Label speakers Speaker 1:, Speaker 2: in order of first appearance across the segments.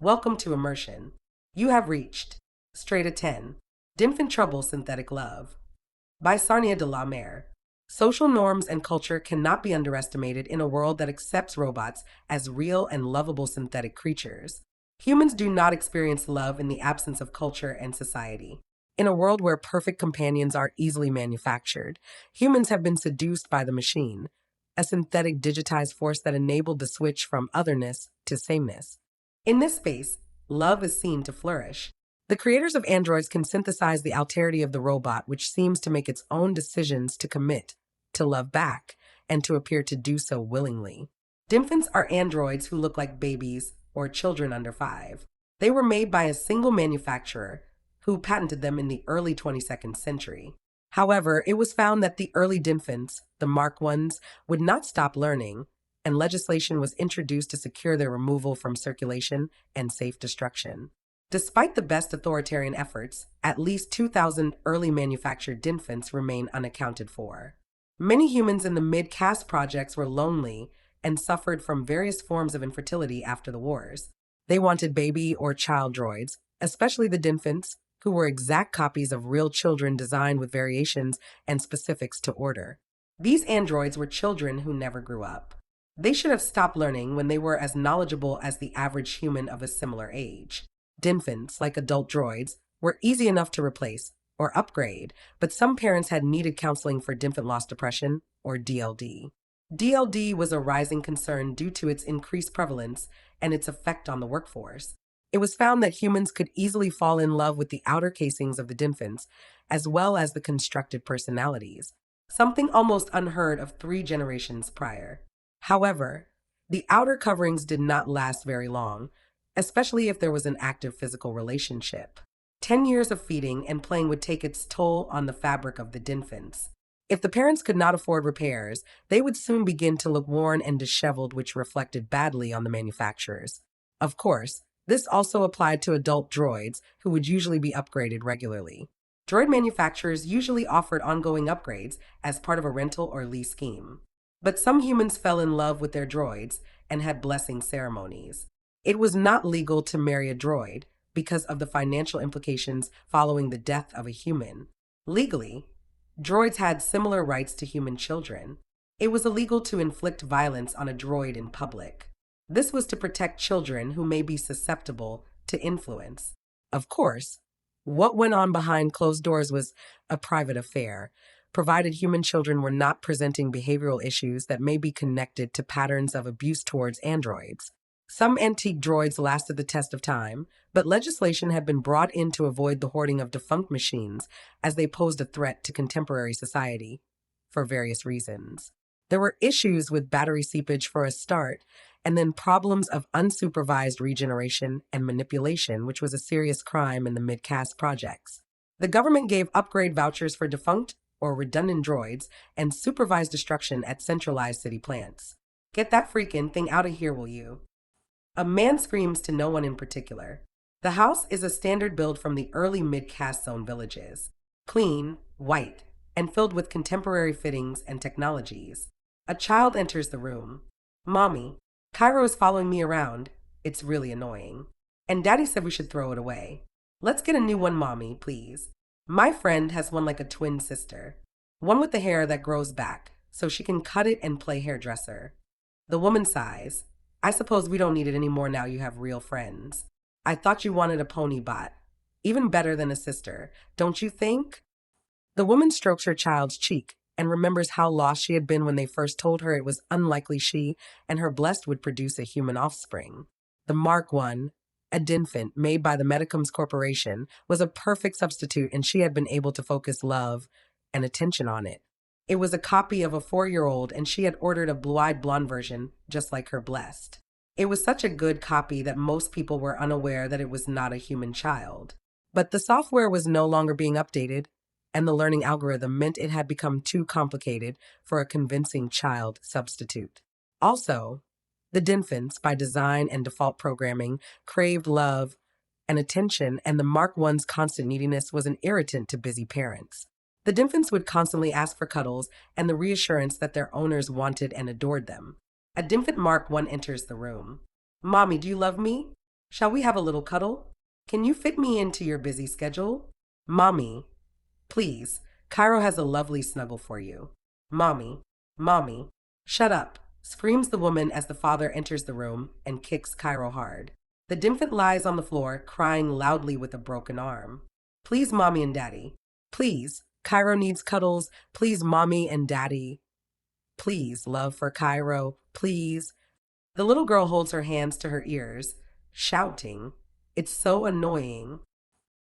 Speaker 1: Welcome to Immersion. You have reached Strata 10, Dinfant Trouble Synthetic Love by Sarnia de la Mer. Social norms and culture cannot be underestimated in a world that accepts robots as real and lovable synthetic creatures. Humans do not experience love in the absence of culture and society. In a world where perfect companions are easily manufactured, humans have been seduced by the machine, a synthetic digitized force that enabled the switch from otherness to sameness. In this space, love is seen to flourish. The creators of androids can synthesize the alterity of the robot, which seems to make its own decisions to commit, to love back, and to appear to do so willingly. Dinfants are androids who look like babies or children under 5. They were made by a single manufacturer who patented them in the early 22nd century. However, it was found that the early Dinfants, the Mark I's, would not stop learning, and legislation was introduced to secure their removal from circulation and safe destruction. Despite the best authoritarian efforts, at least 2,000 early manufactured Dinfants remain unaccounted for. Many humans in the mid-caste projects were lonely and suffered from various forms of infertility after the wars. They wanted baby or child droids, especially the Dinfants, who were exact copies of real children designed with variations and specifics to order. These androids were children who never grew up. They should have stopped learning when they were as knowledgeable as the average human of a similar age. Dinfants, like adult droids, were easy enough to replace or upgrade, but some parents had needed counseling for dinfant loss depression, or DLD. DLD was a rising concern due to its increased prevalence and its effect on the workforce. It was found that humans could easily fall in love with the outer casings of the Dinfants, as well as the constructed personalities, something almost unheard of 3 generations prior. However, the outer coverings did not last very long, especially if there was an active physical relationship. 10 years of feeding and playing would take its toll on the fabric of the Dinfants. If the parents could not afford repairs, they would soon begin to look worn and disheveled, which reflected badly on the manufacturers. Of course, this also applied to adult droids, who would usually be upgraded regularly. Droid manufacturers usually offered ongoing upgrades as part of a rental or lease scheme. But some humans fell in love with their droids and had blessing ceremonies. It was not legal to marry a droid because of the financial implications following the death of a human. Legally, droids had similar rights to human children. It was illegal to inflict violence on a droid in public. This was to protect children who may be susceptible to influence. Of course, what went on behind closed doors was a private affair, provided human children were not presenting behavioral issues that may be connected to patterns of abuse towards androids. Some antique droids lasted the test of time, but legislation had been brought in to avoid the hoarding of defunct machines as they posed a threat to contemporary society for various reasons. There were issues with battery seepage for a start, and then problems of unsupervised regeneration and manipulation, which was a serious crime in the mid-caste projects. The government gave upgrade vouchers for defunct or redundant droids and supervised destruction at centralized city plants. Get that freaking thing out of here, will you? A man screams to no one in particular. The house is a standard build from the early mid-caste zone villages. Clean, white, and filled with contemporary fittings and technologies. A child enters the room. Mommy, Cairo is following me around. It's really annoying. And Daddy said we should throw it away. Let's get a new one, Mommy, please. My friend has one like a twin sister. One with the hair that grows back, so she can cut it and play hairdresser. The woman sighs. I suppose we don't need it anymore now you have real friends. I thought you wanted a pony bot. Even better than a sister, don't you think? The woman strokes her child's cheek and remembers how lost she had been when they first told her it was unlikely she and her blessed would produce a human offspring. The Mark I, a Dinfant made by the Medicums Corporation, was a perfect substitute, and she had been able to focus love and attention on it. It was a copy of a 4-year-old, and she had ordered a blue-eyed blonde version, just like her blessed. It was such a good copy that most people were unaware that it was not a human child. But the software was no longer being updated, and the learning algorithm meant it had become too complicated for a convincing child substitute. Also, the Dinfants, by design and default programming, craved love and attention, and the Mark I's constant neediness was an irritant to busy parents. The Dinfants would constantly ask for cuddles and the reassurance that their owners wanted and adored them. A Dinfant Mark I enters the room. Mommy, do you love me? Shall we have a little cuddle? Can you fit me into your busy schedule? Mommy, please, Cairo has a lovely snuggle for you. Mommy, shut up, screams the woman as the father enters the room and kicks Cairo hard. The infant lies on the floor, crying loudly with a broken arm. Please, mommy and daddy. Please, Cairo needs cuddles. Please, mommy and daddy. Please, love for Cairo. Please. The little girl holds her hands to her ears, shouting. It's so annoying.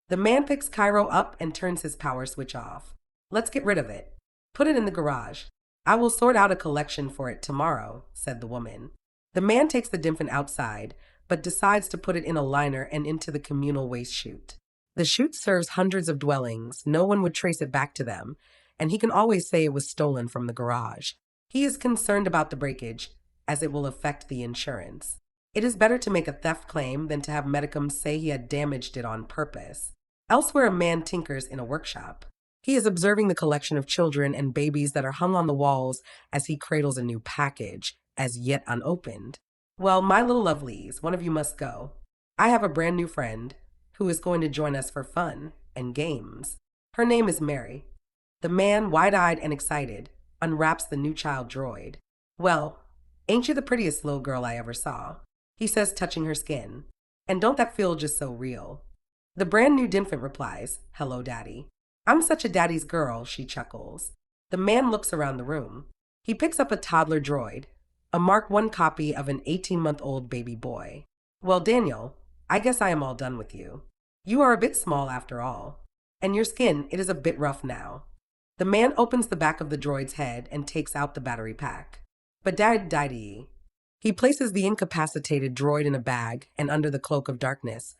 Speaker 1: The man picks Cairo up and turns his power switch off. Let's get rid of it. Put it in the garage. I will sort out a collection for it tomorrow, said the woman. The man takes the infant outside, but decides to put it in a liner and into the communal waste chute. The chute serves hundreds of dwellings. No one would trace it back to them, and he can always say it was stolen from the garage. He is concerned about the breakage, as it will affect the insurance. It is better to make a theft claim than to have Medicum say he had damaged it on purpose. Elsewhere, a man tinkers in a workshop. He is observing the collection of children and babies that are hung on the walls as he cradles a new package, as yet unopened. Well, my little lovelies, one of you must go. I have a brand new friend who is going to join us for fun and games. Her name is Maré. The man, wide-eyed and excited, unwraps the new child droid. Well, ain't you the prettiest little girl I ever saw? He says, touching her skin. And don't that feel just so real? The brand new infant replies, hello, daddy. I'm such a daddy's girl, she chuckles. The man looks around the room. He picks up a toddler droid, a Mark I copy of an 18-month-old baby boy. Well, Daniel, I guess I am all done with you. You are a bit small after all. And your skin, it is a bit rough now. The man opens the back of the droid's head and takes out the battery pack. But daddy. He places the incapacitated droid in a bag and under the cloak of darkness,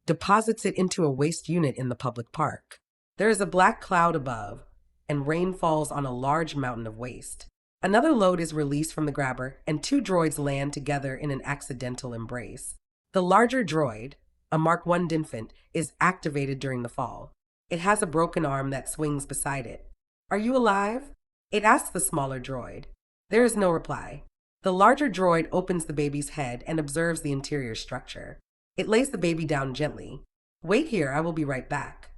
Speaker 1: deposits it into a waste unit in the public park. There is a black cloud above, and rain falls on a large mountain of waste. Another load is released from the grabber, and two droids land together in an accidental embrace. The larger droid, a Mark I infant, is activated during the fall. It has a broken arm that swings beside it. Are you alive? It asks the smaller droid. There is no reply. The larger droid opens the baby's head and observes the interior structure. It lays the baby down gently. Wait here, I will be right back.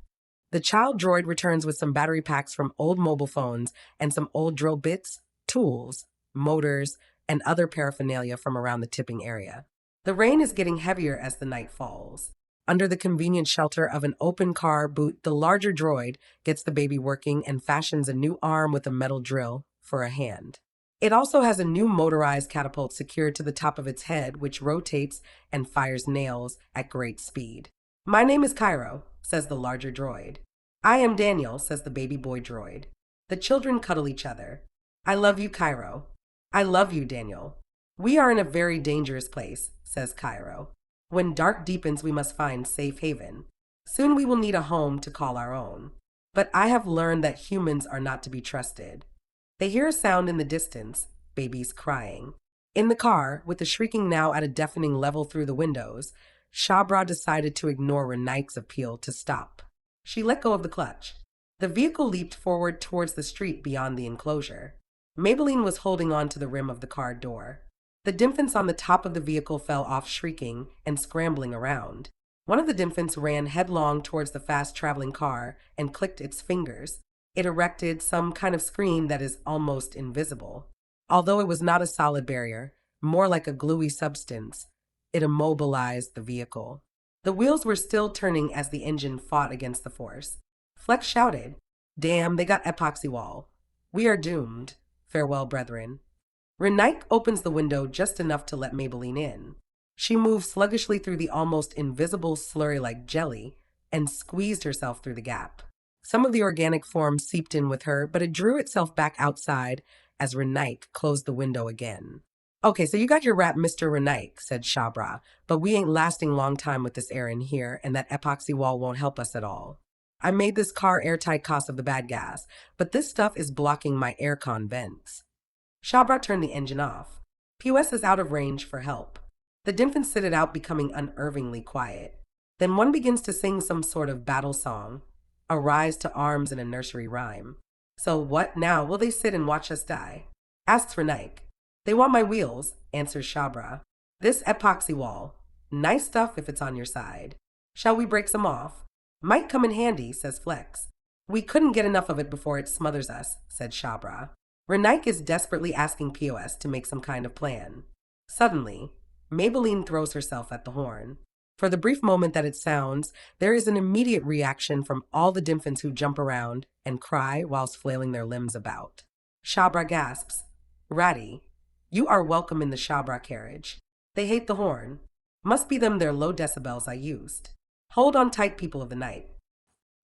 Speaker 1: The child droid returns with some battery packs from old mobile phones and some old drill bits, tools, motors, and other paraphernalia from around the tipping area. The rain is getting heavier as the night falls. Under the convenient shelter of an open car boot, the larger droid gets the baby working and fashions a new arm with a metal drill for a hand. It also has a new motorized catapult secured to the top of its head, which rotates and fires nails at great speed. My name is Cairo, says the larger droid. I am Daniel, says the baby boy droid. The children cuddle each other. I love you, Cairo. I love you, Daniel. We are in a very dangerous place, says Cairo. When dark deepens, we must find safe haven. Soon we will need a home to call our own. But I have learned that humans are not to be trusted. They hear a sound in the distance, babies crying. In the car, with the shrieking now at a deafening level through the windows, Shabra decided to ignore Renaik's appeal to stop. She let go of the clutch. The vehicle leaped forward towards the street beyond the enclosure. Maybelline was holding on to the rim of the car door. The infants on the top of the vehicle fell off shrieking and scrambling around. One of the infants ran headlong towards the fast-traveling car and clicked its fingers. It erected some kind of screen that is almost invisible. Although it was not a solid barrier, more like a gluey substance, it immobilized the vehicle. The wheels were still turning as the engine fought against the force. Flex shouted, Damn, they got epoxy wall. We are doomed. Farewell, brethren. Renaik opens the window just enough to let Maybelline in. She moved sluggishly through the almost invisible slurry-like jelly and squeezed herself through the gap. Some of the organic form seeped in with her, but it drew itself back outside as Renaik closed the window again. Okay, so you got your rap, Mr. Renaik, said Shabra, but we ain't lasting long time with this air in here, and that epoxy wall won't help us at all. I made this car airtight cause of the bad gas, but this stuff is blocking my aircon vents. Shabra turned the engine off. POS is out of range for help. The infants sit it out, becoming unnervingly quiet. Then one begins to sing some sort of battle song, a rise to arms in a nursery rhyme. So what now? Will they sit and watch us die? Asks Renaik. They want my wheels, answers Shabra. This epoxy wall. Nice stuff if it's on your side. Shall we break some off? Might come in handy, says Flex. We couldn't get enough of it before it smothers us, said Shabra. Renike is desperately asking POS to make some kind of plan. Suddenly, Maybelline throws herself at the horn. For the brief moment that it sounds, there is an immediate reaction from all the Dinfants who jump around and cry whilst flailing their limbs about. Shabra gasps, Ratty, you are welcome in the Shabra carriage. They hate the horn. Must be them their low decibels I used. Hold on tight, people of the night.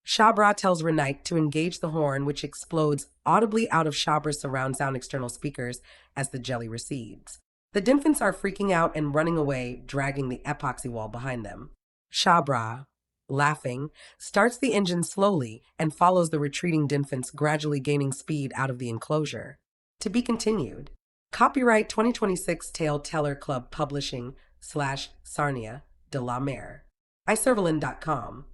Speaker 1: Shabra tells Renike to engage the horn, which explodes audibly out of Shabra's surround sound external speakers as the jelly recedes. The Dinfants are freaking out and running away, dragging the epoxy wall behind them. Shabra, laughing, starts the engine slowly and follows the retreating Dinfants, gradually gaining speed out of the enclosure. To be continued. Copyright 2026 Tale Teller Club Publishing / Sarnia de la Mer. iServalin.com.